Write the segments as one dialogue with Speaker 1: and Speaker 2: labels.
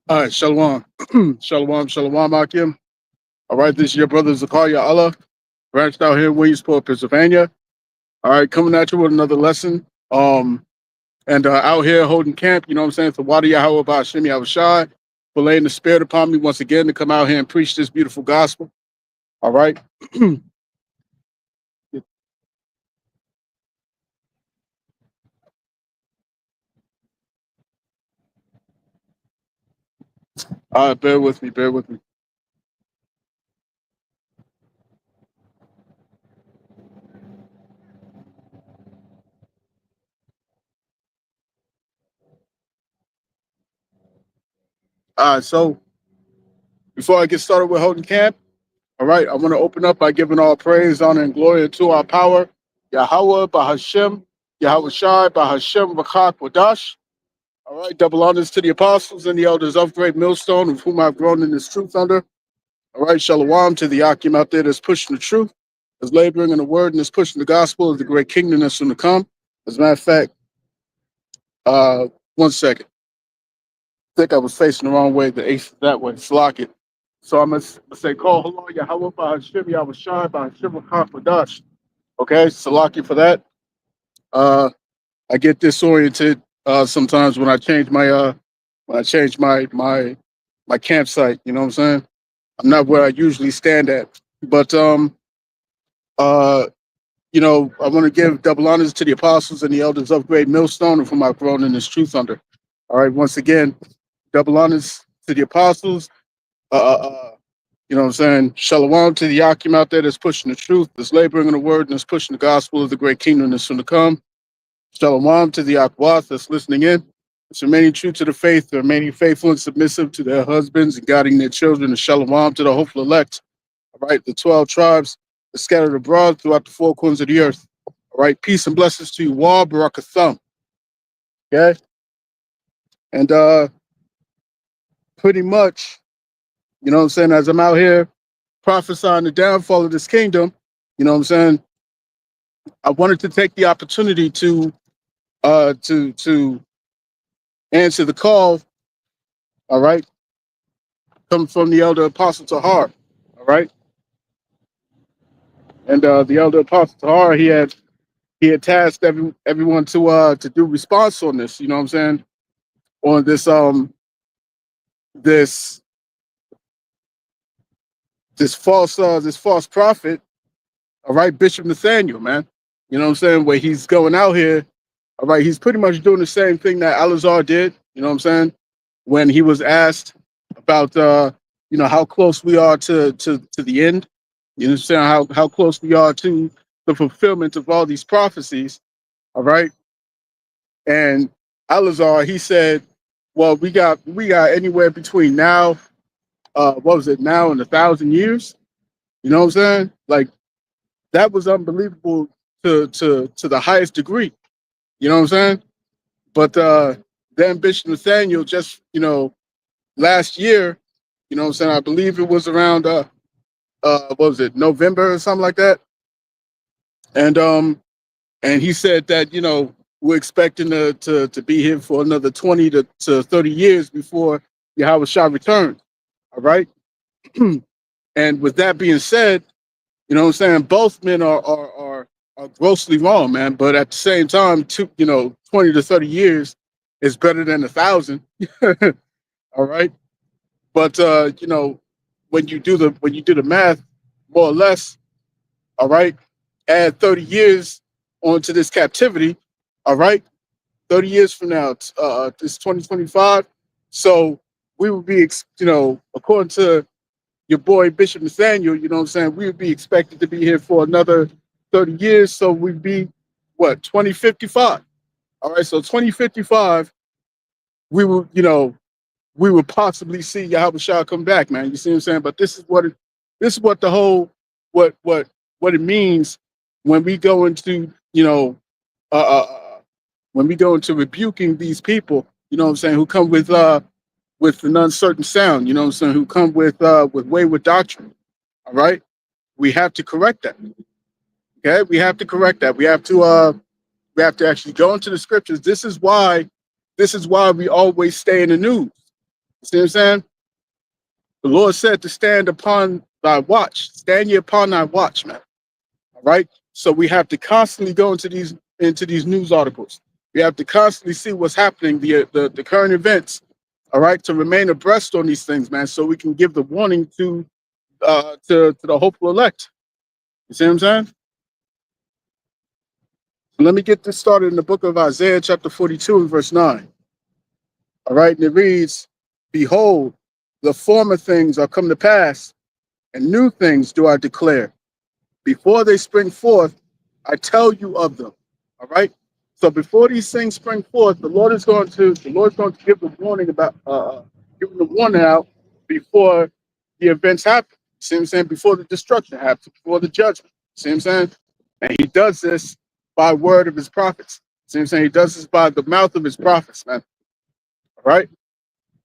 Speaker 1: All right, Shalom. Shalom, Akim. All right, this is your brother Zakaria Allah, branched out here in Williamsport, Pennsylvania. All right, coming at you with another lesson. And out here holding camp, you know what I'm saying, for Wadi Yahweh Ba'ashim Yahushai, for laying the spirit upon me once again to come out here and preach this beautiful gospel. All right. All right, bear with me. All right, so before I get started with holding camp, all right, I want to open up by giving all praise, honor, and glory to our power, Yahweh Bahashem, Yahweh Shai, Bahashem Rakak Wadash. All right, double honors to the apostles and the elders of Great Millstone, of whom I've grown in this truth under. All right, shalom to the Akim out there that's pushing the truth, that's laboring in the word, and that's pushing the gospel of the great kingdom that's soon to come. As a matter of fact, uh, 1 second. I think I was facing the wrong way, the ace that way, slock it. So I'm going to say, call hello, Yahweh Bahashem, Yahweh Shai, Bahashem Rakak Wadash. Okay, Salaki for that. I get disoriented sometimes when I change my campsite. You know what I'm saying? I'm not where I usually stand at, but uh, I want to give double honors to the apostles and the elders of Great Millstone, of whom I've grown in this truth under. All right, once again, double honors to the apostles. Uh, uh, uh, you know what I'm saying? Shalom to the Yakim out there that's pushing the truth, that's laboring in the word, and that's pushing the gospel of the great kingdom that's soon to come. Shalom to the Akwath that's listening in. It's remaining true to the faith, remaining faithful and submissive to their husbands and guiding their children. And shalom to the hopeful elect. All right, the 12 tribes that scattered abroad throughout the four corners of the earth. All right, peace and blessings to you all, Barakatham. Okay? And pretty much, you know what I'm saying, as I'm out here prophesying the downfall of this kingdom, you know what I'm saying, I wanted to take the opportunity to answer the call, all right, coming from the elder apostle Tahar, all right, and the elder apostle Tahar, he had tasked everyone to do response on this, you know what I'm saying, on this this false prophet, all right, Bishop Nathaniel, man, you know what I'm saying, where he's going out here, all right, he's pretty much doing the same thing that Alazar did, you know what I'm saying, when he was asked about how close we are to the end. You understand how close we are to the fulfillment of all these prophecies. All right. And Alazar, he said, well, we got anywhere between now, what was it, now and 1,000 years? You know what I'm saying? Like that was unbelievable to the highest degree. You know what I'm saying? But then Bishop Nathaniel just, last year, you know what I'm saying? I believe it was around what was it, November or something like that. And he said that, we're expecting to be here for another 20 to 30 years before Yahweh Shah returns. All right. And with that being said, you know what I'm saying, both men are grossly wrong, man. But at the same time, 20 to 30 years is better than 1,000. All right. But when you do the math, more or less, all right, add 30 years onto this captivity, all right, 30 years from now, it's 2025. So we would be, according to your boy Bishop Nathaniel, you know what I'm saying, we would be expected to be here for another 30 years. So we'd be, what, 2055? All right, so 2055, we will, we would possibly see Yahweh Shah come back, man. You see what I'm saying? But this is what the whole what it means when we go into when we go into rebuking these people. You know what I'm saying? Who come with an uncertain sound. You know what I'm saying? Who come with wayward doctrine. All right, we have to correct that. Okay, we have to correct that. We have to actually go into the scriptures. This is why we always stay in the news. See what I'm saying? The Lord said to stand upon thy watch. Stand ye upon thy watch, man. All right. So we have to constantly go into these news articles. We have to constantly see what's happening, the current events. All right, to remain abreast on these things, man, so we can give the warning to the hopeful elect. You see what I'm saying? So let me get this started in the book of Isaiah, chapter 42, and verse 9. All right, and it reads, "Behold, the former things are come to pass, and new things do I declare. Before they spring forth, I tell you of them." All right. So before these things spring forth, the Lord's going to give the warning about giving the warning out before the events happen. See what I'm saying? Before the destruction happens, before the judgment. See what I'm saying? And he does this by word of his prophets. See what I'm saying? He does this by the mouth of his prophets, man. All right.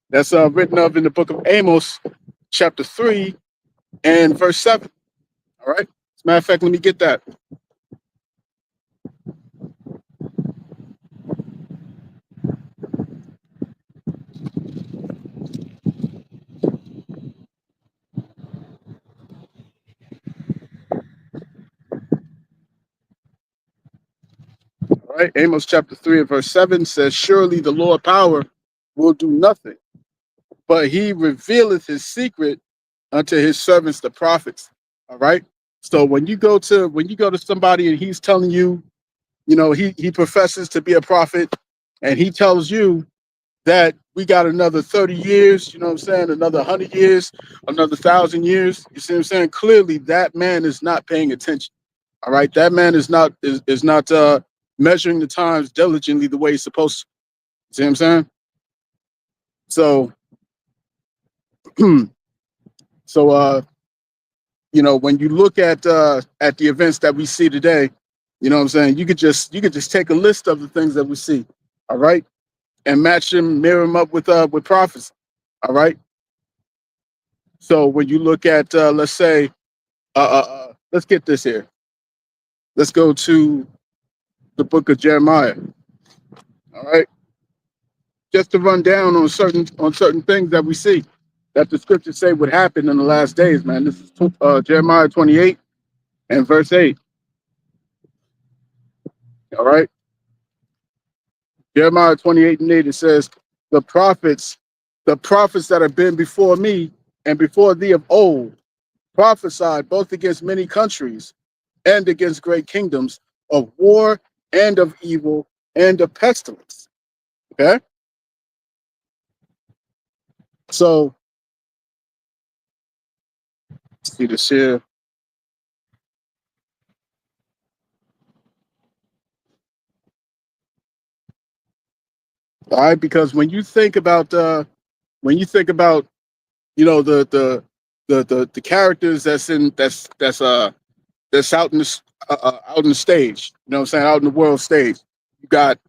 Speaker 1: That's written of in the book of Amos, chapter 3 and verse 7. All right. As a matter of fact, let me get that. All right. Amos chapter 3 and verse 7 says, "Surely the Lord power will do nothing, but he revealeth his secret unto his servants the prophets." All right. So when you go to somebody and he's telling you, he professes to be a prophet, and he tells you that we got another 30 years, you know what I'm saying, another 100 years, another 1,000 years. You see what I'm saying? Clearly that man is not paying attention. All right. That man is not measuring the times diligently the way he's supposed to. See what I'm saying? So so when you look at the events that we see today, you know what I'm saying, you could just take a list of the things that we see, all right, and match them, mirror them up with prophecy. All right. So when you look at let's say let's get this here. Let's go to the book of Jeremiah. All right. Just to run down on certain things that we see that the scriptures say would happen in the last days, man. This is Jeremiah 28 and verse 8. All right. Jeremiah 28 and 8, it says, the prophets that have been before me and before thee of old prophesied both against many countries and against great kingdoms, of war and of evil and of pestilence. Okay. So let's see this here. All right, because when you think about the characters that's out in the stage, you know what I'm saying, out in the world stage. You got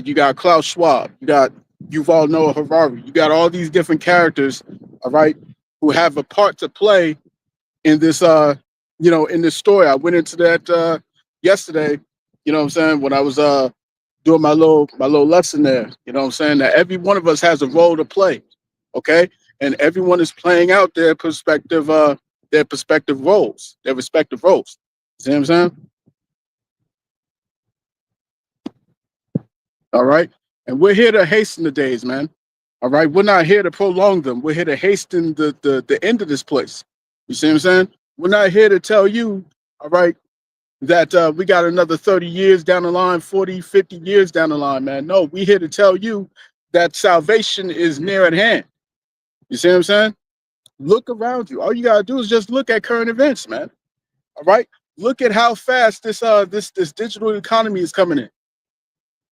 Speaker 1: you got Klaus Schwab, you got Yuval Noah Harari, you got all these different characters, all right, who have a part to play in this story. I went into that yesterday, you know what I'm saying, when I was doing my little lesson there, you know what I'm saying, that every one of us has a role to play, okay? And everyone is playing out their perspective roles, their respective roles. See what I'm saying? All right. And we're here to hasten the days, man. All right. We're not here to prolong them. We're here to hasten the end of this place. You see what I'm saying? We're not here to tell you, all right, that we got another 30 years down the line, 40, 50 years down the line, man. No, we're here to tell you that salvation is near at hand. You see what I'm saying? Look around you. All you gotta do is just look at current events, man. All right. Look at how fast this digital economy is coming in.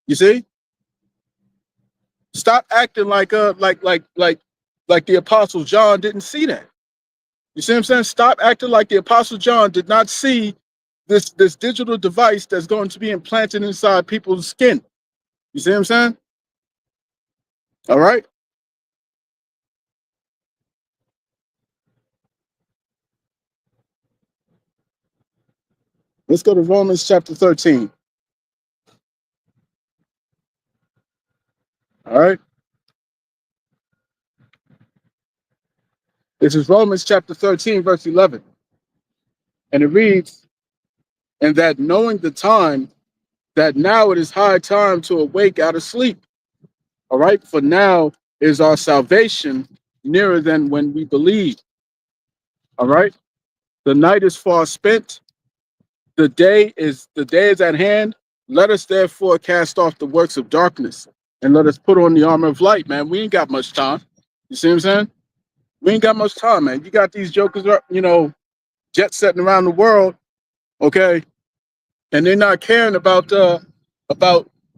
Speaker 1: You see? Stop acting like the apostle John didn't see that. You see what I'm saying? Stop acting like the apostle John did not see this digital device that's going to be implanted inside people's skin. You see what I'm saying? All right. Let's go to Romans chapter 13. All right. This is Romans chapter 13, verse 11. And it reads, and that knowing the time, that now it is high time to awake out of sleep. All right. For now is our salvation nearer than when we believe. All right. The night is far spent. The day is at hand. Let us therefore cast off the works of darkness and let us put on the armor of light, man. We ain't got much time. You see what I'm saying? We ain't got much time, man. You got these jokers, jet setting around the world, okay, and they're not caring about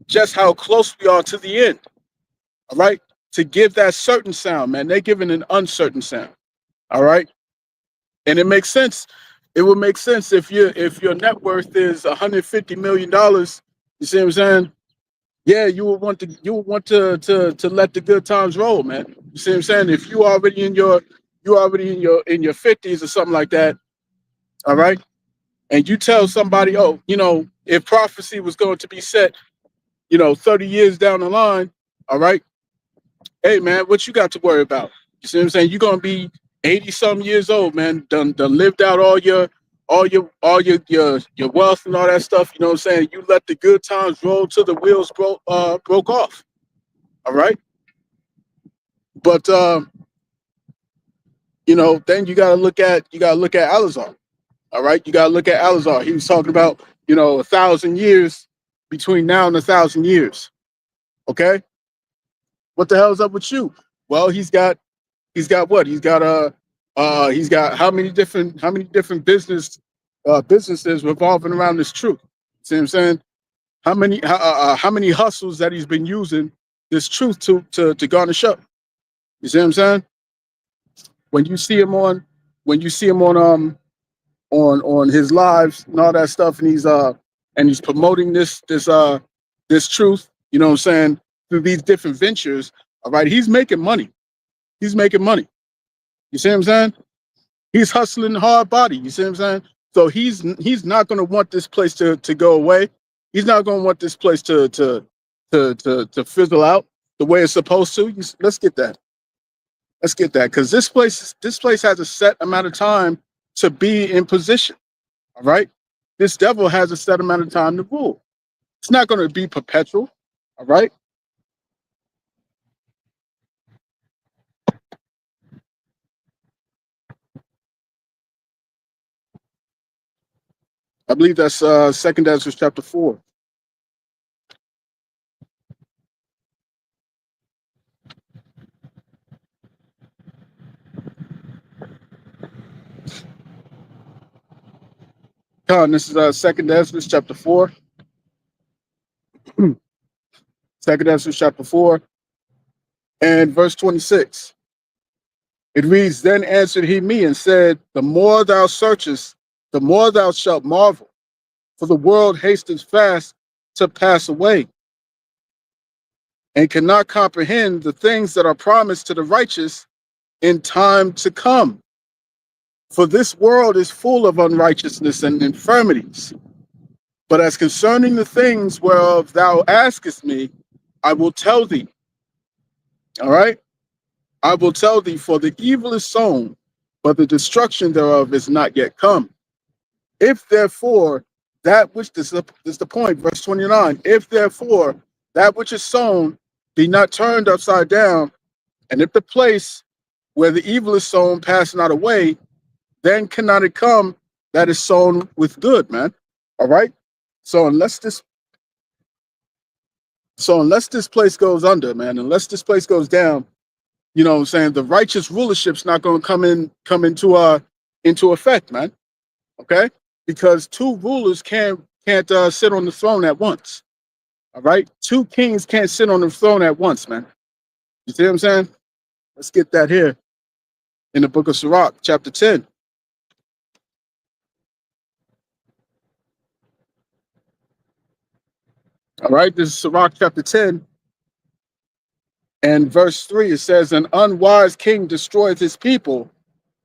Speaker 1: just how close we are to the end. All right, to give that certain sound, man. They're giving an uncertain sound. All right, and it makes sense. It would make sense if your net worth is $150 million. You see what I'm saying? Yeah, you would want to let the good times roll, man. You see what I'm saying? If you already in your 50s or something like that, all right, and you tell somebody, oh, if prophecy was going to be set, 30 years down the line, all right, hey man, what you got to worry about? You see what I'm saying? You're gonna be 80 some years old, man. Done lived out all your wealth and all that stuff. You know what I'm saying? You let the good times roll till the wheels broke off. All right. But then you gotta look at Alizar. All right, you gotta look at Alizar. He was talking about 1,000 years between now and 1,000 years. Okay, what the hell's up with you? Well, he's got what? He's got how many different businesses revolving around this truth. See what I'm saying? How many hustles that he's been using this truth to garnish up. You see what I'm saying? When you see him on when you see him on his lives and all that stuff, and he's promoting this truth, you know what I'm saying, through these different ventures, all right, he's making money. He's making money. You see what I'm saying? He's hustling hard body. You see what I'm saying? So he's not going to want this place to go away. He's not going to want this place to fizzle out the way it's supposed to. Let's get that. Let's get that, because this place has a set amount of time to be in position. All right. This devil has a set amount of time to rule. It's not going to be perpetual. All right. I believe that's Second Ezra chapter 4. This is Second Ezra chapter 4. Second Ezra chapter 4 and verse 26. It reads, then answered he me and said, the more thou searchest, the more thou shalt marvel, for the world hasteth fast to pass away, and cannot comprehend the things that are promised to the righteous in time to come. For this world is full of unrighteousness and infirmities. But as concerning the things whereof thou askest me, I will tell thee. All right? I will tell thee, for the evil is sown, but the destruction thereof is not yet come. If therefore that which, this is the point, verse 29, if therefore that which is sown be not turned upside down, and if the place where the evil is sown pass not away, then cannot it come that is sown with good, man. All right. So unless this place goes under, man, unless this place goes down, you know what I'm saying, the righteous rulership's not going to come into effect, man. Okay? Because two rulers can't sit on the throne at once. All right? Two kings can't sit on the throne at once, man. You see what I'm saying? Let's get that here in the book of Sirach, chapter 10. All right, this is Sirach chapter 10 and verse 3. It says, an unwise king destroyeth his people,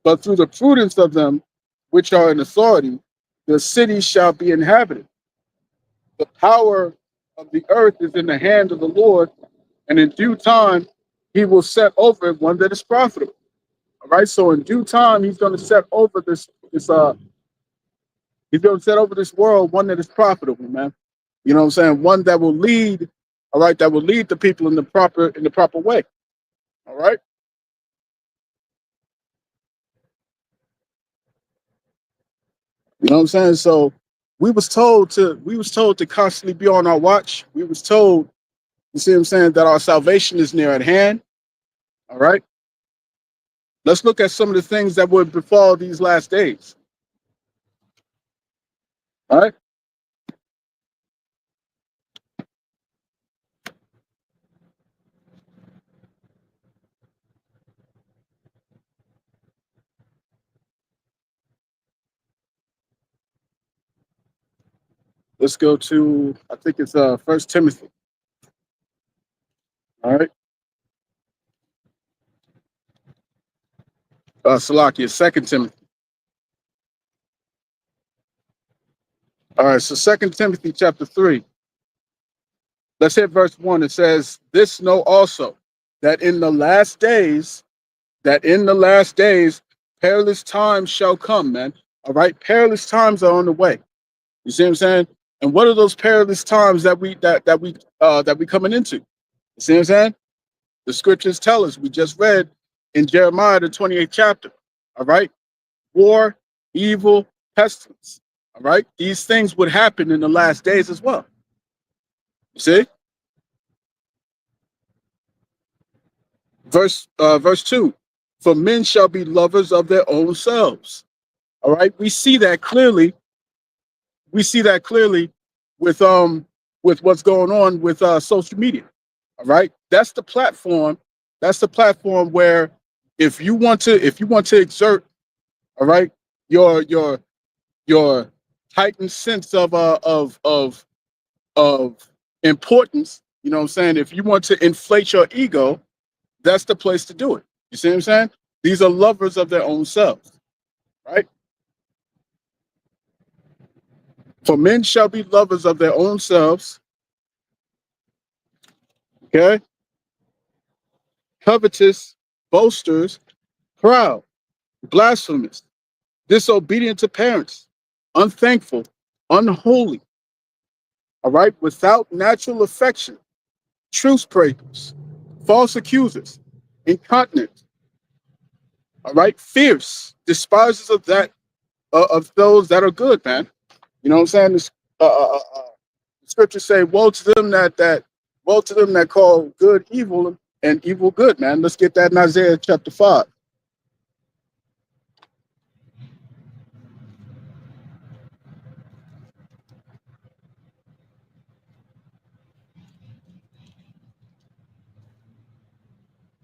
Speaker 1: but through the prudence of them which are in authority, the city shall be inhabited. The power of the earth is in the hand of the Lord, and in due time he will set over it one that is profitable. All right. So in due time, he's going to set over this he's going to set over this world one that is profitable, man. You know what I'm saying? One that will lead, all right, that will lead the people in the proper way. All right. You know what I'm saying? So we was told to constantly be on our watch. We was told, you see what I'm saying, that our salvation is near at hand. All right. Let's look at some of the things that would befall these last days. All right. Let's go to, I think it's First Timothy. All right. Salakia, Second Timothy. All right. So Second Timothy chapter 3. Let's hit verse 1. It says, "This know also that in the last days, perilous times shall come," man. All right. Perilous times are on the way. You see what I'm saying? And what are those perilous times that we coming into? You see what I'm saying? The scriptures tell us. We just read in Jeremiah the 28th chapter. All right. War, evil, pestilence. All right. These things would happen in the last days as well. You see? Verse 2. For men shall be lovers of their own selves. All right. We see that clearly. We see that clearly with what's going on with social media. All right. That's the platform. That's the platform where if you want to exert, all right, your your heightened sense of importance, you know what I'm saying? If you want to inflate your ego, that's the place to do it. You see what I'm saying? These are lovers of their own selves, right? For men shall be lovers of their own selves, okay? Covetous, boasters, proud, blasphemous, disobedient to parents, unthankful, unholy, all right, without natural affection, truce breakers, false accusers, incontinent, all right, fierce, despisers of those that are good, man. You know what I'm saying? The scriptures say, "Woe to them woe to them that call good evil and evil good." Man, let's get that in Isaiah chapter 5.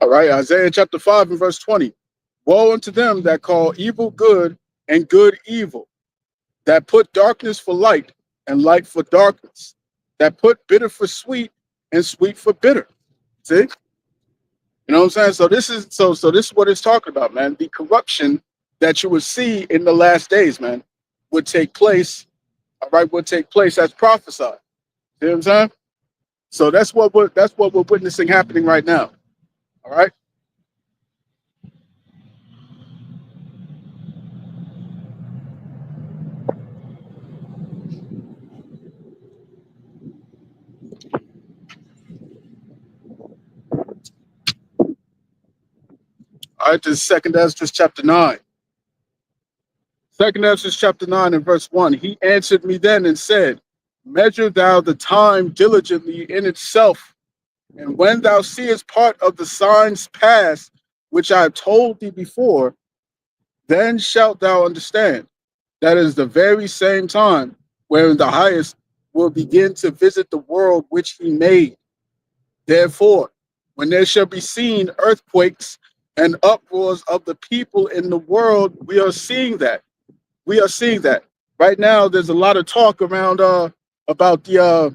Speaker 1: All right, Isaiah chapter 5 and verse 20. "Woe unto them that call evil good and good evil, that put darkness for light and light for darkness, that put bitter for sweet and sweet for bitter." See? You know what I'm saying? So this is what it's talking about, man. The corruption that you would see in the last days, man, would take place, all right, would take place as prophesied. You know what I'm saying? So that's what we're witnessing happening right now. All right. All right, this is second Ezra chapter 9. Second Ezra chapter 9 and verse 1. "He answered me then and said, Measure thou the time diligently in itself, and when thou seest part of the signs pass, which I have told thee before, then shalt thou understand. That is the very same time wherein the highest will begin to visit the world which he made. Therefore, when there shall be seen earthquakes and uproars of the people in the world," we are seeing that. We are seeing that. Right now, there's a lot of talk around about the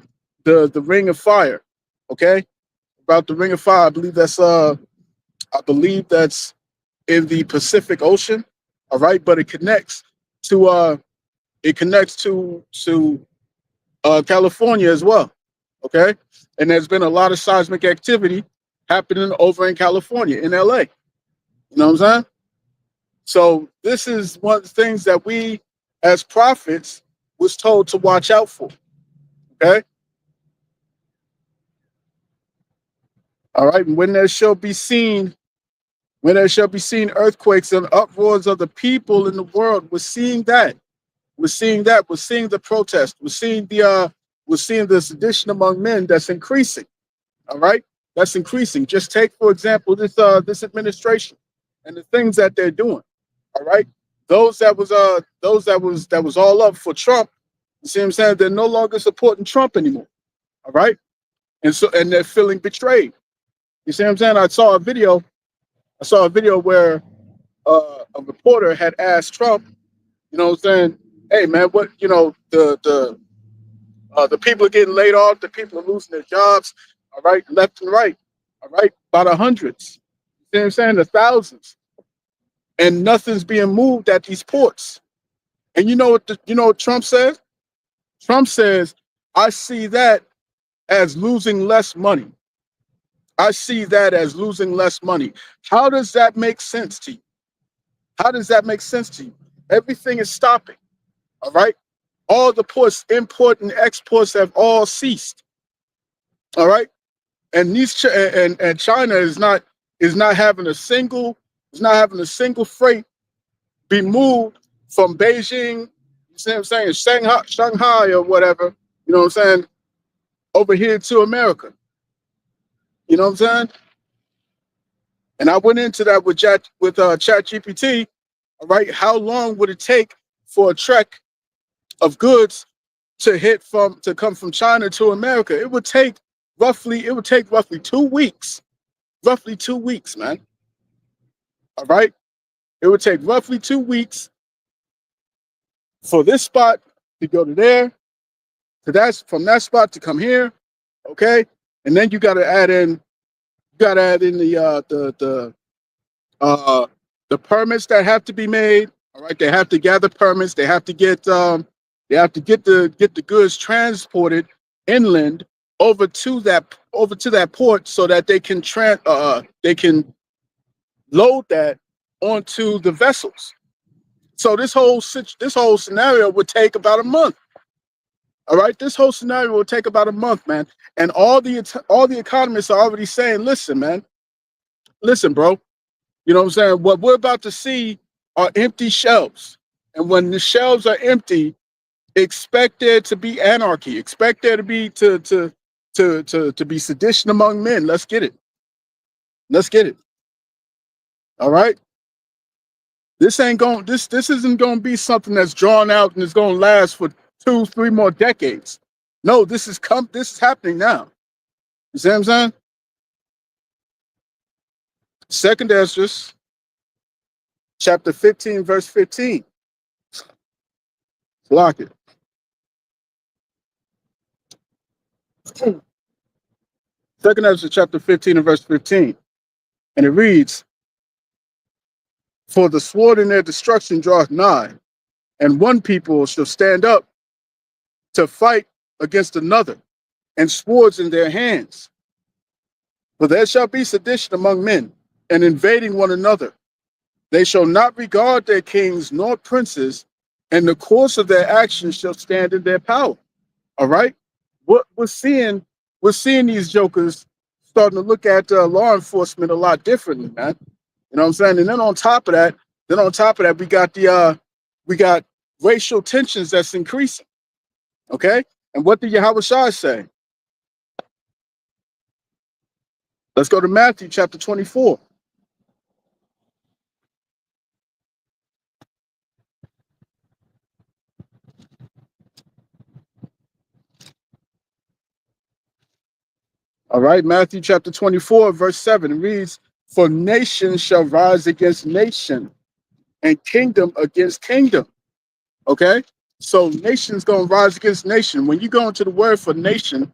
Speaker 1: ring of fire. Okay? About the ring of fire. I believe that's in the Pacific Ocean. All right, but it connects to California as well. Okay, and there's been a lot of seismic activity happening over in California, in LA. You know what I'm saying? So this is one of the things that we as prophets was told to watch out for. Okay. All right. And when there shall be seen earthquakes and uproars of the people in the world, we're seeing that. We're seeing that. We're seeing the protest. We're seeing the sedition among men that's increasing. All right. That's increasing. Just take, for example, this administration and the things that they're doing. All right. Those that was all up for Trump, you see what I'm saying? They're no longer supporting Trump anymore. All right. And they're feeling betrayed. You see what I'm saying? I saw a video where a reporter had asked Trump, you know what I'm saying, hey man, what the people are getting laid off, the people are losing their jobs, all right, left and right, all right, by the hundreds. You see what I'm saying? The thousands. And nothing's being moved at these ports. And you know what Trump says? Trump says, I see that as losing less money. I see that as losing less money. How does that make sense to you? How does that make sense to you? Everything is stopping. All right. All the ports, import and exports have all ceased. All right. And and China is not having a single freight be moved from Beijing, you see what I'm saying, Shanghai or whatever, you know what I'm saying, over here to America. You know what I'm saying? And I went into that with ChatGPT. All right, how long would it take for a trek of goods to come from China to America? It would take roughly 2 weeks. Roughly 2 weeks, man. All right, it would take roughly 2 weeks for this spot to go to there, from that spot to come here. Okay, and then you got to add in the permits that have to be made. All right, they have to gather permits. They have to get the goods transported inland over to that port so that they can load that onto the vessels. So this whole scenario would take about a month. All right, this whole scenario will take about a month, man. And all the economists are already saying, listen, man, listen, bro. You know what I'm saying? What we're about to see are empty shelves. And when the shelves are empty, expect there to be anarchy. Expect there to be to be sedition among men. Let's get it. Let's get it. All right. This isn't gonna be something that's drawn out and is gonna last for 2-3 more decades. No, this is happening now. You see what I'm saying? Second Esdras, chapter 15, verse 15. Lock it. Second Esdras, chapter 15 and verse 15. And it reads, for the sword in their destruction draweth nigh, and one people shall stand up to fight against another, and swords in their hands. For there shall be sedition among men, and invading one another. They shall not regard their kings nor princes, and the course of their actions shall stand in their power. All right? What we're seeing these jokers starting to look at law enforcement a lot differently, man. You know what I'm saying? And then on top of that, we got racial tensions that's increasing. Okay? And what did Yahweh Shai say? Let's go to Matthew chapter 24. All right, Matthew chapter 24, verse 7 reads, for nation shall rise against nation, and kingdom against kingdom. Okay? So nation's going to rise against nation. When you go into the word for nation,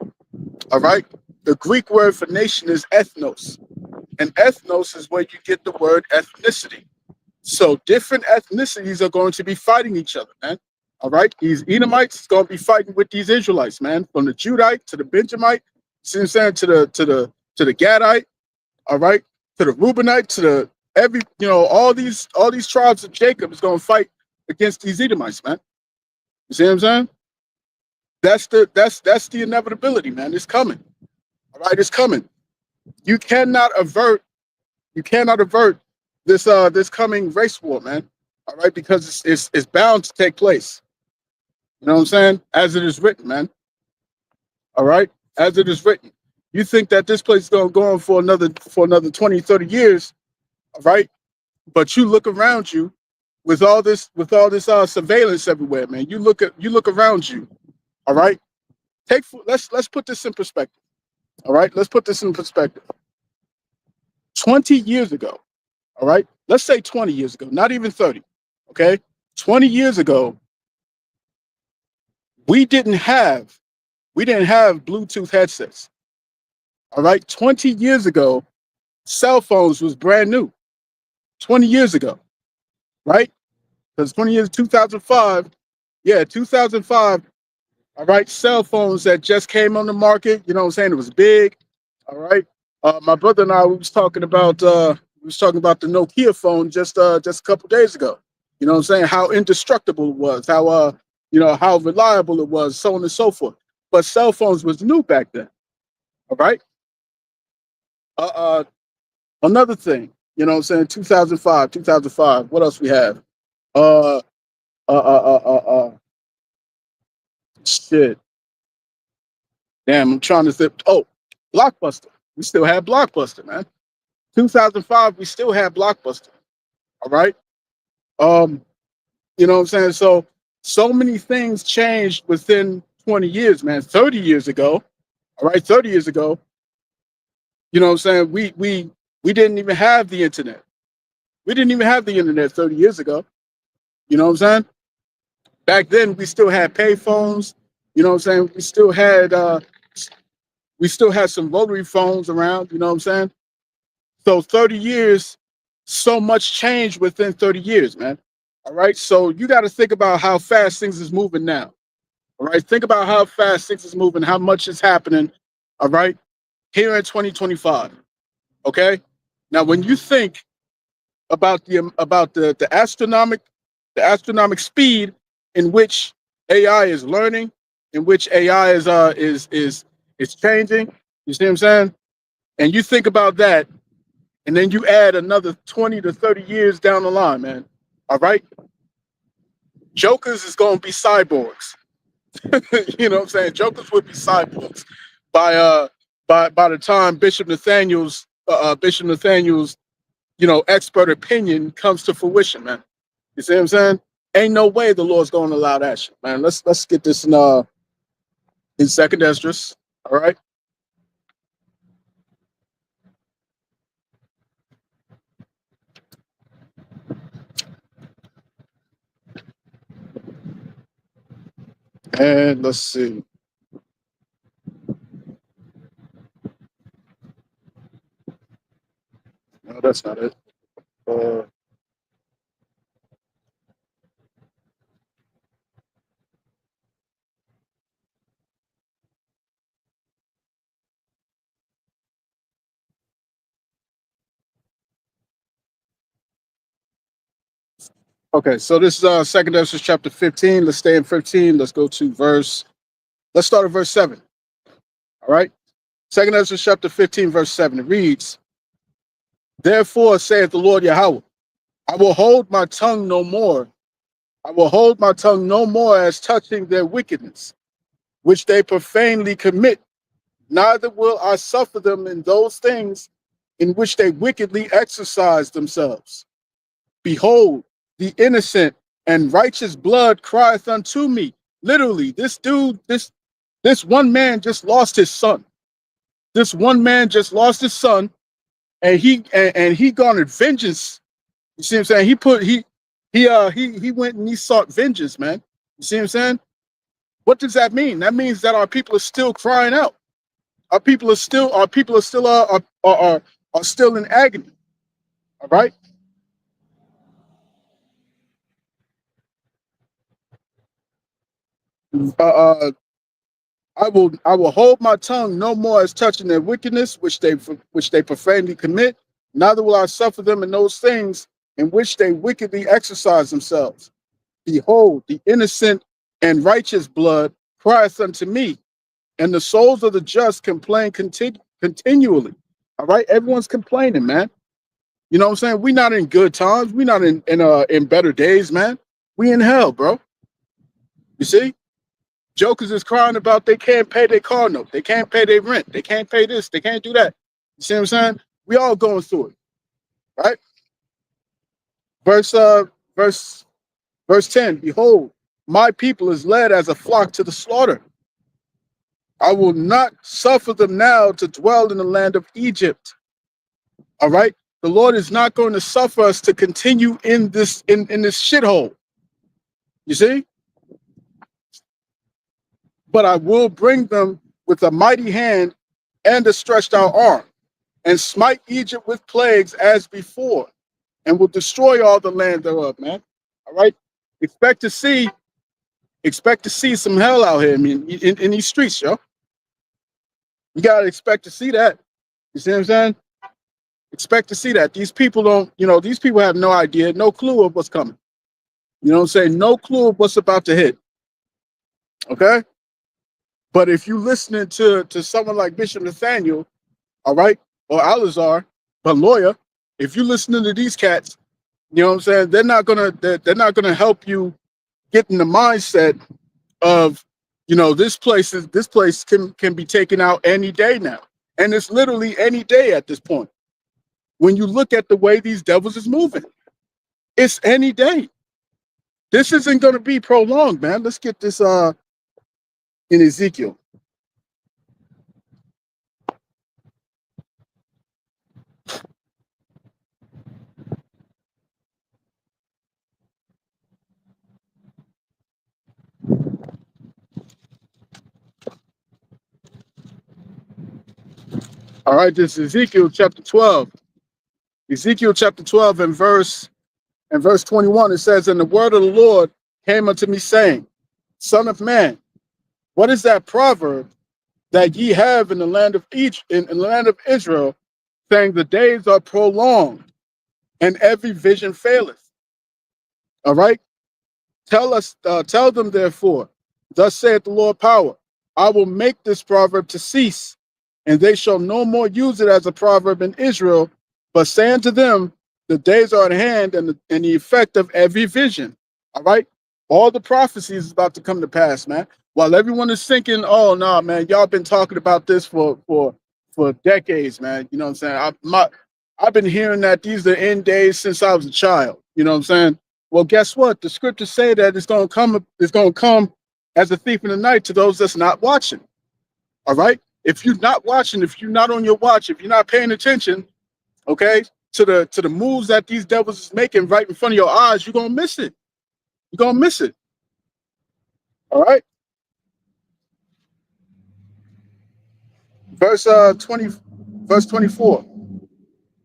Speaker 1: all right, the Greek word for nation is ethnos. And ethnos is where you get the word ethnicity. So different ethnicities are going to be fighting each other, man. All right? These Edomites is going to be fighting with these Israelites, man. From the Judite to the Benjamite, see what I'm saying, to the Gadite, all right, to the Reubenite, all these tribes of Jacob is going to fight against these Edomites, man. You see what I'm saying? That's the inevitability, man. It's coming. All right, it's coming. You cannot avert this coming race war, man. All right, because it's bound to take place. You know what I'm saying? As it is written, man. All right, as it is written. You think that this place is going to go on for another 20, 30 years, all right? But you look around you with all this surveillance everywhere, man. You look around you, all right? Let's put this in perspective. All right, let's put this in perspective. 20 years ago, all right? Let's say 20 years ago, not even 30. Okay? 20 years ago, we didn't have Bluetooth headsets. All right? 20 years ago, cell phones was brand new. 20 years ago, right? Because 20 years, 2005, 2005, all right, cell phones that just came on the market, you know what I'm saying? It was big, all right? My brother and I, we was talking about the Nokia phone just a couple days ago. You know what I'm saying? How indestructible it was, how reliable it was, so on and so forth. But cell phones was new back then, all right? Another thing, you know what I'm saying? 2005. What else we have? Uh, uh, uh, uh, uh, uh Shit. Damn, I'm trying to think. Oh, Blockbuster. We still had Blockbuster, man. 2005, we still had Blockbuster. All right. You know what I'm saying? So many things changed within 20 years, man. 30 years ago, all right, 30 years ago, you know what I'm saying? We didn't even have the internet. We didn't even have the internet 30 years ago. You know what I'm saying? Back then, we still had pay phones. You know what I'm saying? We still had some rotary phones around. You know what I'm saying? So 30 years, so much changed within 30 years, man. All right. So you got to think about how fast things is moving now. All right. Think about how fast things is moving, how much is happening. All right. Here in 2025. Okay. Now, when you think about the astronomic speed in which AI is learning, in which AI is changing. You see what I'm saying? And you think about that, and then you add another 20 to 30 years down the line, man. All right? Jokers is gonna be cyborgs. You know what I'm saying? Jokers would be cyborgs by the time Bishop Nathaniel's expert opinion comes to fruition, man. You see what I'm saying? Ain't no way the Lord's going to allow that shit, man. Let's get this in Second Esdras. All right. And let's see. No, that's not it. Uh, okay, so this is Second Esdras chapter 15. Let's stay in 15. Let's go to let's start at verse 7. All right. Second Esdras chapter 15, verse 7. It reads, "Therefore saith the Lord Yahweh, I will hold my tongue no more. I will hold my tongue no more as touching their wickedness, which they profanely commit, neither will I suffer them in those things in which they wickedly exercise themselves. Behold, the innocent and righteous blood crieth unto me." Literally, this one man just lost his son. This one man just lost his son, and he garnered vengeance. You see what I'm saying? He went and he sought vengeance, man. You see what I'm saying? What does that mean? That means that our people are still crying out. Our people are still are still in agony. All right. Uh, uh, I will hold my tongue no more as touching their wickedness, which they profanely commit. neither will I suffer them in those things in which they wickedly exercise themselves. Behold, the innocent and righteous blood crieth unto me, and the souls of the just complain continually. All right, everyone's complaining, man. You know what I'm saying? We not in good times. We not in better days, man. We in hell, bro. You see? Jokers is crying about they can't pay their car note. They can't pay their rent. They can't pay this. They can't do that. You see what I'm saying? We all going through it, right? Verse verse verse 10. Behold, my people is led as a flock to the slaughter. I will not suffer them now to dwell in the land of Egypt. All right? The Lord is not going to suffer us to continue in this this shithole. You see? But I will bring them with a mighty hand and a stretched out arm, and smite Egypt with plagues as before, and will destroy all the land thereof, man. All right? Expect to see some hell out here, I mean, in these streets, yo. You gotta expect to see that. You see what I'm saying? Expect to see that. These people don't, these people have no idea, no clue of what's coming. You know what I'm saying? No clue of what's about to hit. Okay? But if you listening to someone like Bishop Nathaniel, all right, or Alazar, but lawyer, if you listening to these cats, you know what I'm saying, they're not gonna help you get in the mindset of, this place can be taken out any day now. And it's literally any day at this point. When you look at the way these devils is moving, it's any day. This isn't gonna be prolonged, man. Let's get this in Ezekiel. All right, this is Ezekiel chapter 12. Ezekiel chapter 12 and verse 21, it says, and the word of the Lord came unto me, saying, Son of man, what is that proverb that ye have in the land of in the land of Israel, saying the days are prolonged and every vision faileth? All right. Tell them therefore, thus saith the Lord power, I will make this proverb to cease, and they shall no more use it as a proverb in Israel, but say unto them, the days are at hand, and the effect of every vision. All right. All the prophecies is about to come to pass, man. While everyone is thinking, oh no, man, y'all been talking about this for decades, man. You know what I'm saying? I've been hearing that these are the end days since I was a child. You know what I'm saying? Well, guess what? The scriptures say that it's gonna come as a thief in the night to those that's not watching. All right. If you're not watching, if you're not on your watch, if you're not paying attention, okay, to the moves that these devils is making right in front of your eyes, you're gonna miss it. You're gonna miss it. All right. Verse 24.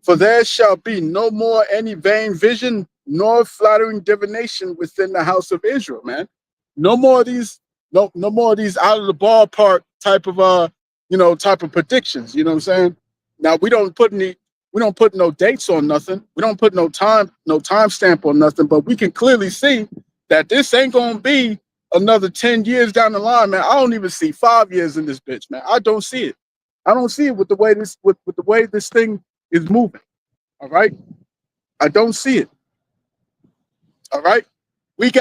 Speaker 1: For there shall be no more any vain vision nor flattering divination within the house of Israel, man. No more of these, no more of these out of the ballpark type of predictions. You know what I'm saying? Now we don't put no dates on nothing. We don't put no time stamp on nothing, but we can clearly see that this ain't gonna be another 10 years down the line, man. I don't even see 5 years in this bitch, man. I don't see it. I don't see it with the way this thing is moving. All right. I don't see it. All right. We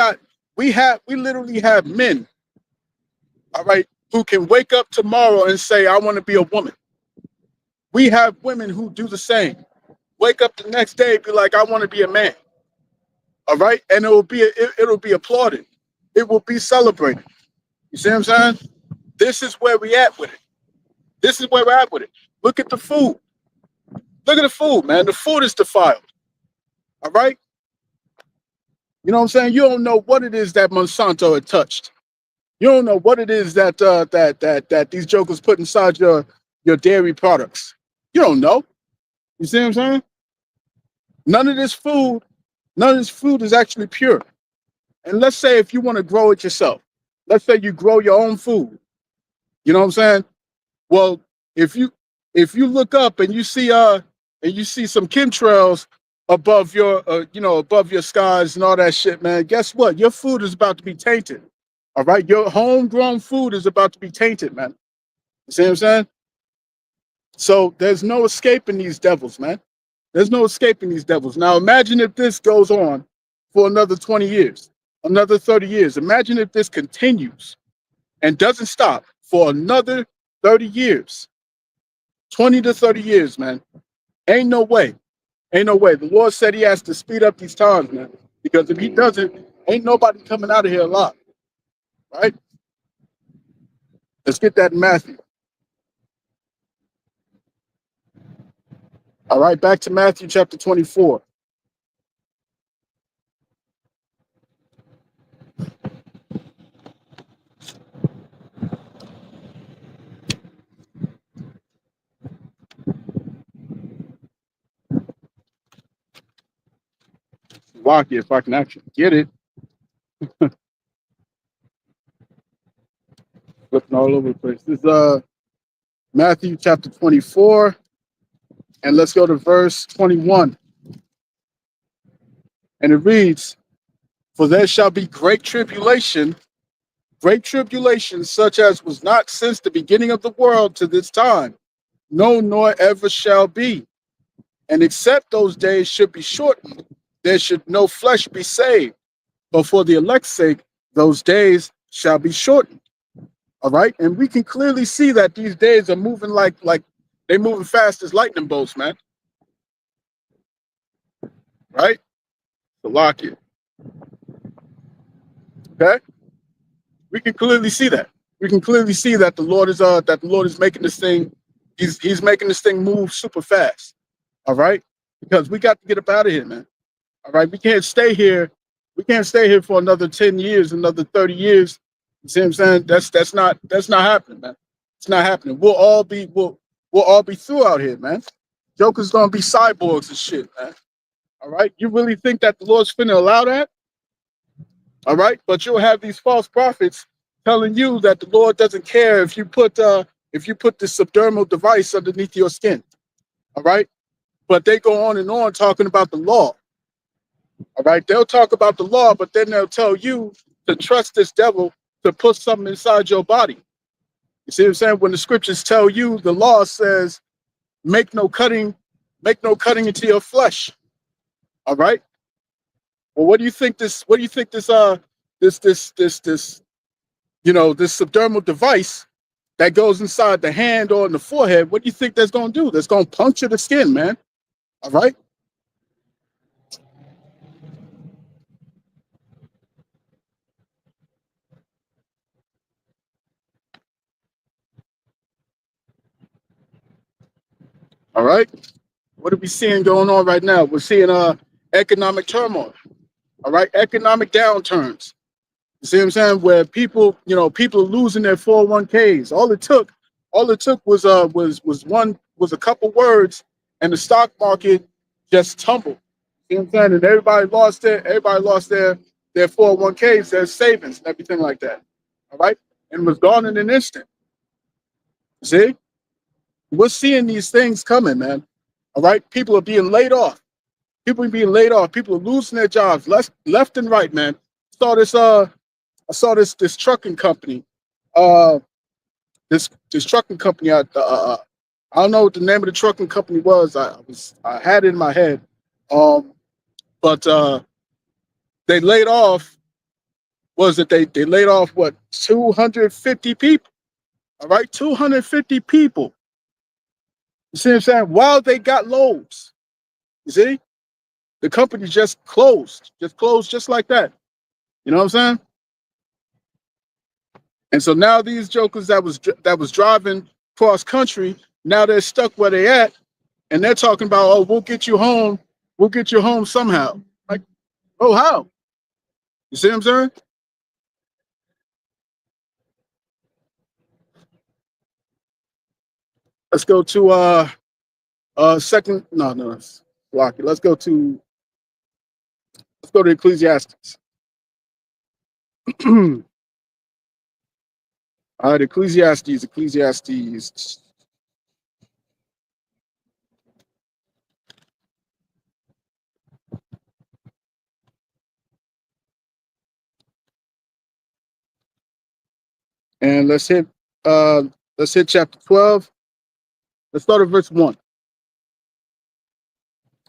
Speaker 1: literally have men, all right, who can wake up tomorrow and say, I want to be a woman. We have women who do the same. Wake up the next day, be like, I want to be a man. All right. And it'll be applauded. It will be celebrated. You see what I'm saying? This is where we at with it. This is where we're at with it. Look at the food. Look at the food, man. The food is defiled. All right. You know what I'm saying? You don't know what it is that Monsanto had touched. You don't know what it is that that these jokers put inside your dairy products. You don't know. You see what I'm saying? None of this food is actually pure. And let's say if you want to grow it yourself, let's say you grow your own food. You know what I'm saying? Well, if you look up and you see and you see some chemtrails above your, above your skies and all that shit, man, guess what? Your food is about to be tainted. All right, your homegrown food is about to be tainted, man. You see what I'm saying? So there's no escaping these devils, man. There's no escaping these devils. Now imagine if this goes on for another 20 years, another 30 years. Imagine if this continues and doesn't stop for another 30 years, 20 to 30 years, man. Ain't no way. Ain't no way. The Lord said he has to speed up these times, man. Because if he doesn't, ain't nobody coming out of here alive. Right? Let's get that in Matthew. All right, back to Matthew chapter 24. Lucky if I can actually get it. Flipping all over the place. This is Matthew chapter 24, and let's go to verse 21. And it reads, "For there shall be great tribulation, such as was not since the beginning of the world to this time, no, nor ever shall be. And except those days should be shortened, there should no flesh be saved. But for the elect's sake, those days shall be shortened." All right, and we can clearly see that these days are moving like they moving fast as lightning bolts, man. Right? So lock it. Okay, we can clearly see that. We can clearly see that the Lord is making this thing. He's making this thing move super fast. All right, because we got to get up out of here, man. All right, we can't stay here. We can't stay here for another 10 years, another 30 years. You see what I'm saying? That's not happening, man. It's not happening. We'll all be through out here, man. Joker's gonna be cyborgs and shit, man. All right. You really think that the Lord's finna allow that? All right, but you'll have these false prophets telling you that the Lord doesn't care if you put this subdermal device underneath your skin. All right, but they go on and on talking about the law. All right, they'll talk about the law, but then they'll tell you to trust this devil to put something inside your body. You see what I'm saying? When the scriptures tell you, the law says, make no cutting into your flesh. All right. Well, what do you think this subdermal device that goes inside the hand or in the forehead, what do you think that's going to do? That's going to puncture the skin, man. All right. All right. What are we seeing going on right now? We're seeing economic turmoil. All right. Economic downturns. You see what I'm saying? Where people are losing their 401ks. All it took was a couple words and the stock market just tumbled. You know what I'm saying? And everybody lost their 401ks, their savings and everything like that. All right. And was gone in an instant. See? We're seeing these things coming, man. All right. People are being laid off. People are being laid off. People are losing their jobs left and right, man. I saw this trucking company. This trucking company. I don't know what the name of the trucking company was. I had it in my head. But they laid off. They laid off what 250 people? All right, 250 people. You see what I'm saying? While they got loads. You see, the company just closed just like that. You know what I'm saying? And so now these jokers that was driving cross country, now they're stuck where they at, and they're talking about, oh, we'll get you home somehow. Like, oh, how? You see what I'm saying? Let's go to second. No, block it. Let's go to Ecclesiastes. All right, Ecclesiastes. And let's hit chapter 12. Let's start at verse 1.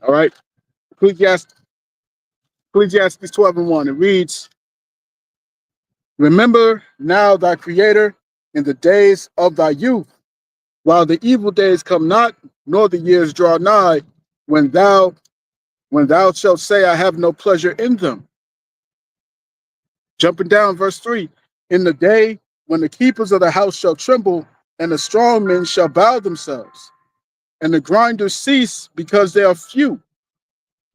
Speaker 1: All right. Ecclesiastes 12 and 1. It reads, remember now thy creator in the days of thy youth, while the evil days come not, nor the years draw nigh, when thou shalt say, I have no pleasure in them. Jumping down, verse 3. In the day when the keepers of the house shall tremble, and the strong men shall bow themselves, and the grinders cease because they are few,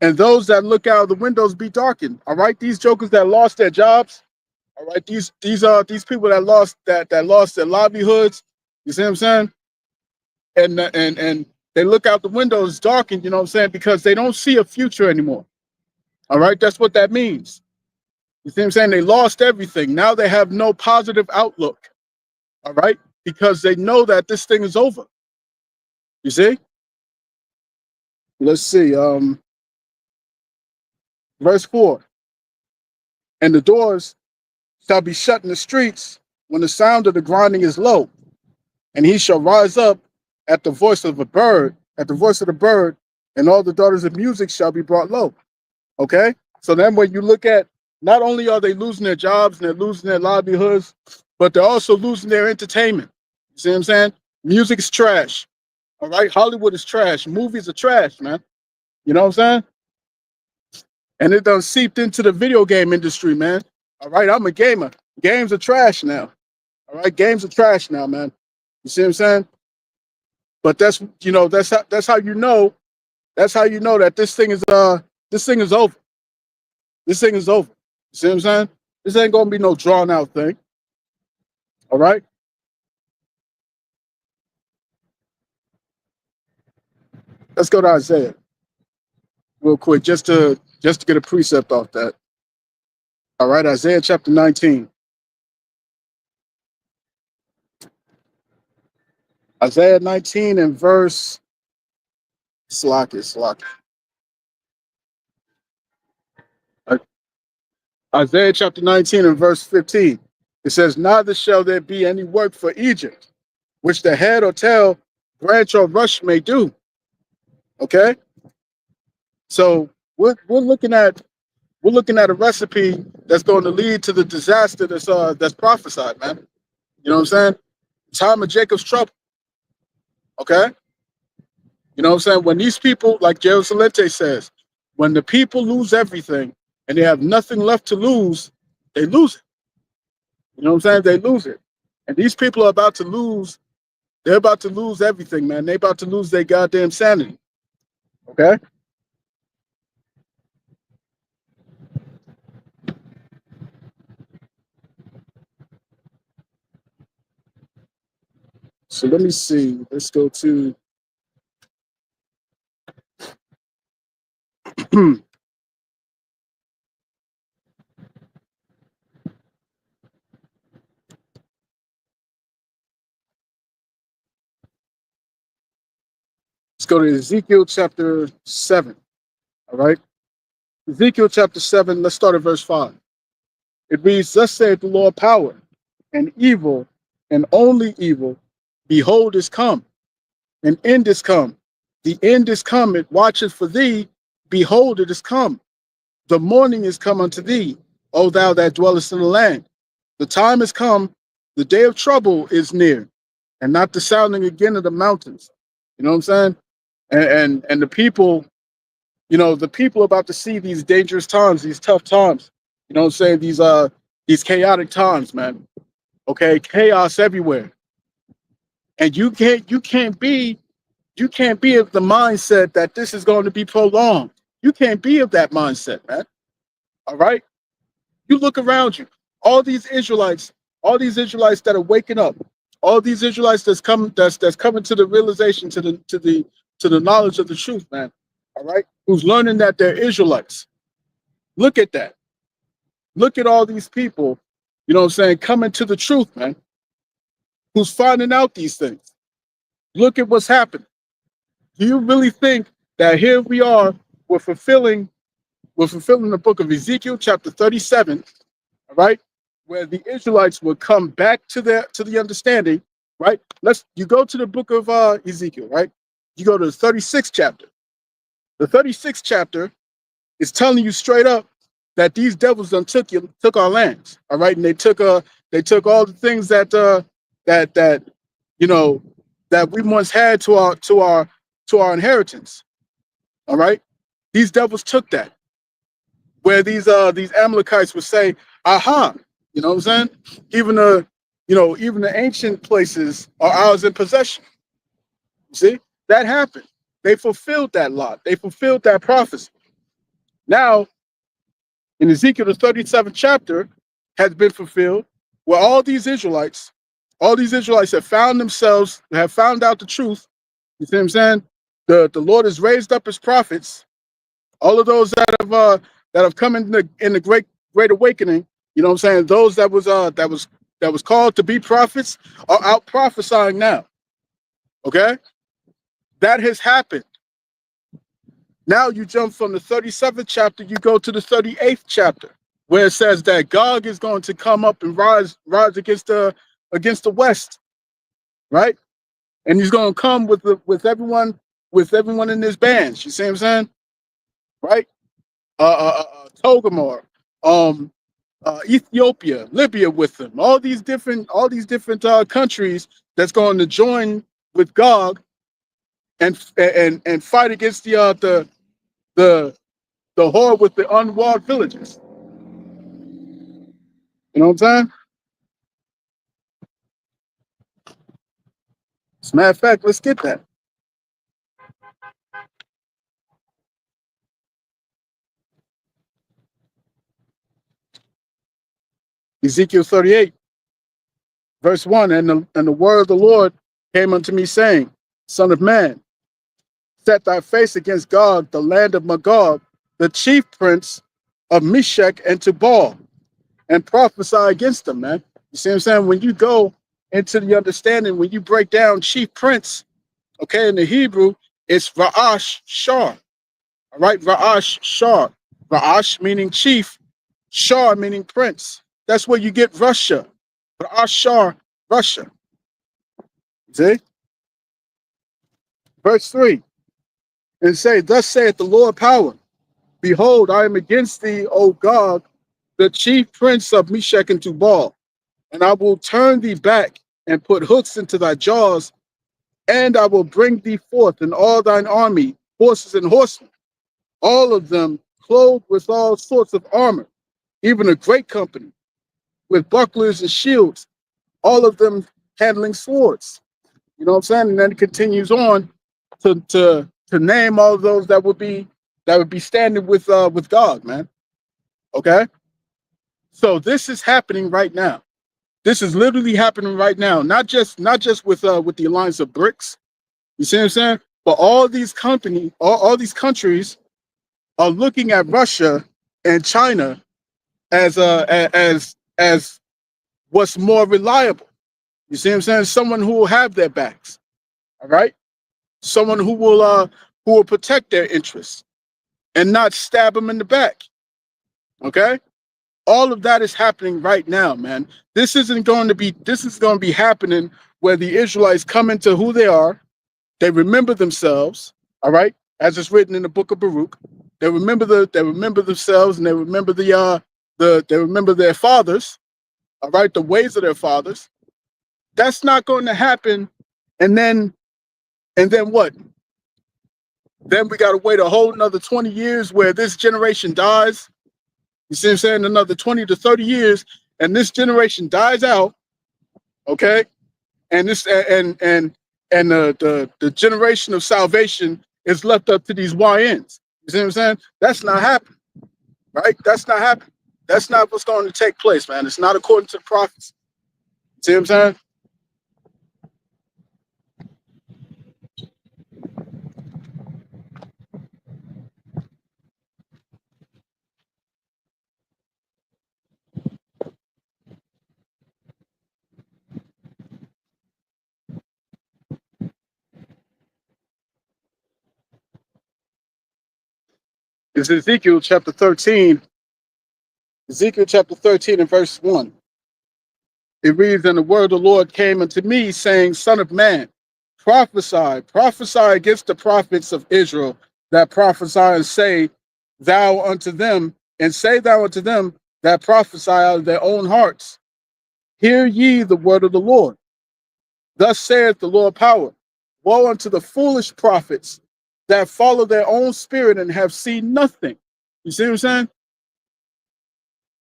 Speaker 1: and those that look out of the windows be darkened. All right, these jokers that lost their jobs, all right, these people that lost their livelihoods. You see what I'm saying? And they look out the windows darkened. You know what I'm saying? Because they don't see a future anymore. All right, that's what that means. You see what I'm saying? They lost everything. Now they have no positive outlook. All right, because they know that this thing is over. You see? Let's see. Verse 4. And the doors shall be shut in the streets when the sound of the grinding is low, and he shall rise up at the voice of the bird, and all the daughters of music shall be brought low. Okay? So then when you look at, not only are they losing their jobs and they're losing their livelihoods, but they're also losing their entertainment. You see what I'm saying? Music is trash. All right? Hollywood is trash. Movies are trash, man. You know what I'm saying? And it done seeped into the video game industry, man. All right? I'm a gamer. Games are trash now. All right? Games are trash now, man. You see what I'm saying? But that's how you know that this thing is over. This thing is over. You see what I'm saying? This ain't gonna be no drawn out thing. All right. Let's go to Isaiah real quick, just to get a precept off that. All right, Isaiah chapter 19. Isaiah 19 and verse Slack. Isaiah chapter 19 and verse 15. It says, neither shall there be any work for Egypt, which the head or tail, branch or rush may do. Okay? So we're looking at a recipe that's going to lead to the disaster that's prophesied, man. You know what I'm saying? Time of Jacob's trouble. Okay? You know what I'm saying? When these people, like Gerald Salente says, when the people lose everything and they have nothing left to lose, they lose it. You know what I'm saying? They lose it. And these people are about to lose, they're about to lose everything, man. They're about to lose their goddamn sanity. Okay? So let me see. Let's go to let's go to Ezekiel chapter 7. All right. Ezekiel chapter 7, let's start at verse 5. It reads, thus saith the Lord power, and evil, and only evil, behold is come, and end is come. The end is come, it watcheth for thee, behold, it is come. The morning is come unto thee, O thou that dwellest in the land. The time is come, the day of trouble is near, and not the sounding again of the mountains. You know what I'm saying? And the people, the people about to see these dangerous times, these tough times. You know what I'm saying? These chaotic times, man. Okay, chaos everywhere. And you can't be of the mindset that this is going to be prolonged. You can't be of that mindset, man. All right? You look around you. All these Israelites that are waking up, all these Israelites that's coming to the realization, to the knowledge of the truth, man. All right, who's learning that they're Israelites. Look at that. Look at all these people, you know what I'm saying, coming to the truth, man. Who's finding out these things. Look at what's happening. Do you really think that here we are, we're fulfilling the book of Ezekiel, chapter 37, all right? where the Israelites would come back to the understanding, right? You go to the book of Ezekiel, right? You go to the 36th chapter. The 36th chapter is telling you straight up that these devils done took our lands, all right, and they took all the things that you know that we once had to our inheritance, all right. These devils took that. Where these Amalekites would say, "Aha," you know what I'm saying? Even the ancient places are ours in possession. See, that happened. They fulfilled that lot. They fulfilled that prophecy. Now, in Ezekiel, the 37th chapter has been fulfilled, where all these Israelites have found out the truth. You see what I'm saying? The Lord has raised up his prophets, all of those that have come in the great awakening. You know what I'm saying? Those that was called to be prophets are out prophesying now. Okay? That has happened. Now you jump from the 37th chapter, you go to the 38th chapter, where it says that Gog is going to come up and rise against the West, right? And he's going to come with everyone in his bands. You see what I'm saying? Right? Togomor, Ethiopia, Libya with them. All these different countries that's going to join with Gog and fight against the horde with the unwalled villages. You know what I'm saying? As a matter of fact, let's get that. Ezekiel 38, verse 1, and the word of the Lord came unto me, saying, Son of man, set thy face against Gog, the land of Magog, the chief prince of Meshech and Tubal, and prophesy against them, man. You see what I'm saying? When you go into the understanding, when you break down chief prince, okay, in the Hebrew, it's Ra'ash Shar. All right, Ra'ash Shar. Ra'ash meaning chief, Shar meaning prince. That's where you get Russia. Ra'ash Shar, Russia. See? Verse 3. And say, Thus saith the Lord power, Behold, I am against thee, O Gog, the chief prince of Meshech and Tubal, and I will turn thee back and put hooks into thy jaws, and I will bring thee forth in all thine army, horses and horsemen, all of them clothed with all sorts of armor, even a great company, with bucklers and shields, all of them handling swords. You know what I'm saying? And then it continues on to name all of those that would be standing with God, man. Okay? So this is happening right now. This is literally happening right now. Not just with the Alliance of BRICS. You see what I'm saying? But all these these countries are looking at Russia and China as as what's more reliable. You see what I'm saying? Someone who will have their backs. All right? Someone who will protect their interests and not stab them in the back. Okay? All of that is happening right now, man. This is going to be happening where the Israelites come into who they are. They remember themselves, all right, as it's written in the book of Baruch. They remember themselves, and they remember they remember their fathers, all right, the ways of their fathers. That's not going to happen. And then what? Then we got to wait a whole another 20 years where this generation dies. You see what I'm saying? Another 20 to 30 years, and this generation dies out. Okay, and the generation of salvation is left up to these YNs. You see what I'm saying? That's not happening, right? That's not happening. That's not what's going to take place, man. It's not according to the prophets. You see what I'm saying? It's Ezekiel chapter 13. Ezekiel chapter 13 and verse 1. It reads, and the word of the Lord came unto me, saying, Son of man, prophesy against the prophets of Israel that prophesy, and say thou unto them that prophesy out of their own hearts. Hear ye the word of the Lord. Thus saith the Lord power. Woe unto the foolish prophets that follow their own spirit and have seen nothing. You see what I'm saying?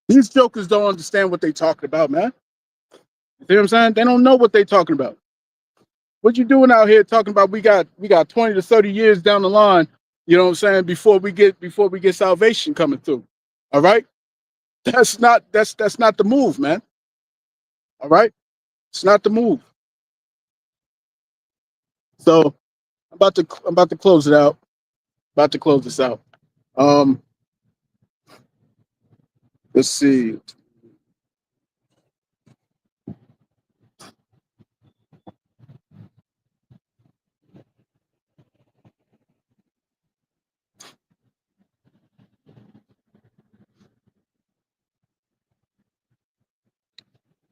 Speaker 1: These jokers don't understand what they talking about, man. You see what I'm saying? They don't know what they talking about. What you doing out here talking about we got 20 to 30 years down the line, you know what I'm saying, before we get salvation coming through. All right? That's not the move, man. All right? It's not the move. So I'm about to close it out. About to close this out. Let's see.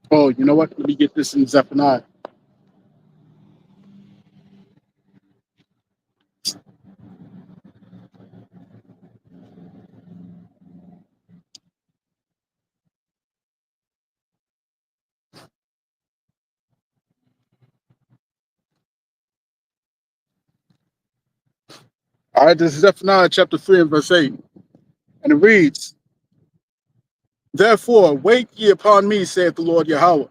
Speaker 1: Oh, you know what? Let me get this in Zephaniah. All right, this is Zephaniah chapter 3 and verse 8. And it reads, Therefore, wait ye upon me, saith the Lord Yahweh,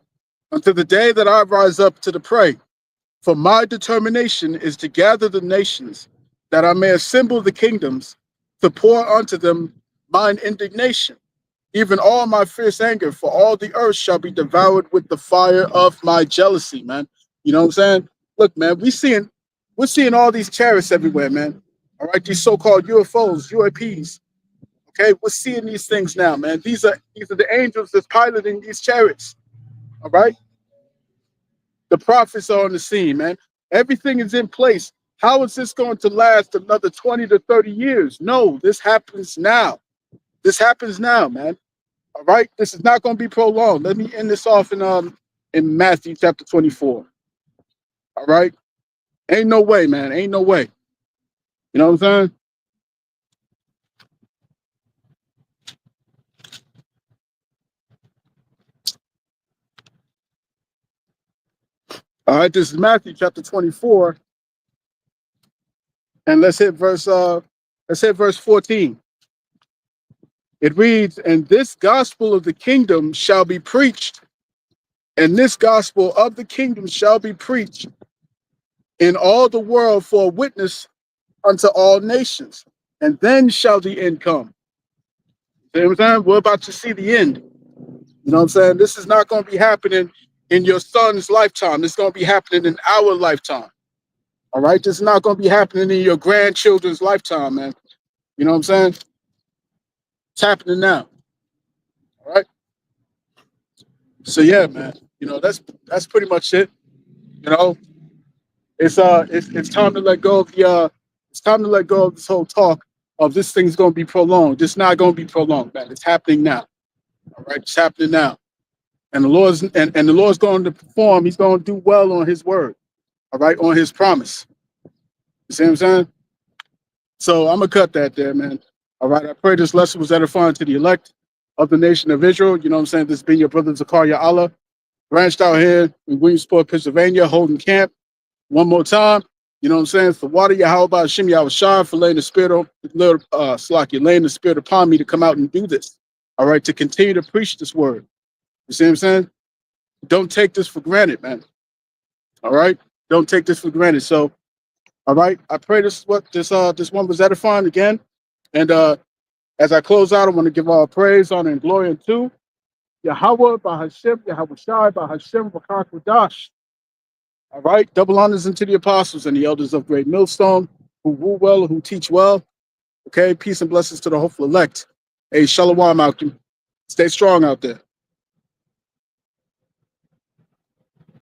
Speaker 1: until the day that I rise up to the prey. For my determination is to gather the nations, that I may assemble the kingdoms, to pour unto them mine indignation, even all my fierce anger, for all the earth shall be devoured with the fire of my jealousy, man. You know what I'm saying? Look, man, we're seeing all these chariots everywhere, man. All right, these so-called UFOs, UAPs. Okay, we're seeing these things now, man. These are the angels that's piloting these chariots. All right, the prophets are on the scene, man. Everything is in place. How is this going to last another 20 to 30 years? No, this happens now. This happens now, man. All right, this is not going to be prolonged. Let me end this off in Matthew chapter 24. All right, ain't no way, man. Ain't no way. You know what I'm saying? All right, this is Matthew chapter 24, and let's hit verse 14. It reads, "And this gospel of the kingdom shall be preached, and this gospel of the kingdom shall be preached in all the world for a witness unto all nations, and then shall the end come." You know what I'm saying? We're about to see the end. You know what I'm saying? This is not going to be happening in your son's lifetime. This is going to be happening in our lifetime. All right? This is not going to be happening in your grandchildren's lifetime, man. You know what I'm saying? It's happening now. All right? So yeah, man. You know, that's pretty much it. You know, it's time to let go of it's time to let go of this whole talk of this thing's going to be prolonged. It's not going to be prolonged, man. It's happening now. All right? It's happening now. And the Lord's going to perform. He's going to do well on his word. All right, on his promise. You see what I'm saying? So I'm gonna cut that there, man. All right. I pray this lesson was edifying to the elect of the nation of Israel. You know what I'm saying? This has been your brother Zakaria Allah, branched out here in Williamsport, Pennsylvania, holding camp. One more time. You know what I'm saying? For water Yahweh Hashem Yahushua, for laying the spirit laying the spirit upon me to come out and do this. All right, to continue to preach this word. You see what I'm saying? Don't take this for granted, man. All right? Don't take this for granted. So, all right, I pray this one was edifying again. And as I close out, I want to give all praise, honor, and glory unto Yahweh, Bahashem, Yahweh Shai, Bahashem, Bakakwadash. All right, double honors unto the apostles and the elders of Great Millstone, who rule well, who teach well. Okay, peace and blessings to the hopeful elect. Hey, shalom out. Stay strong out there.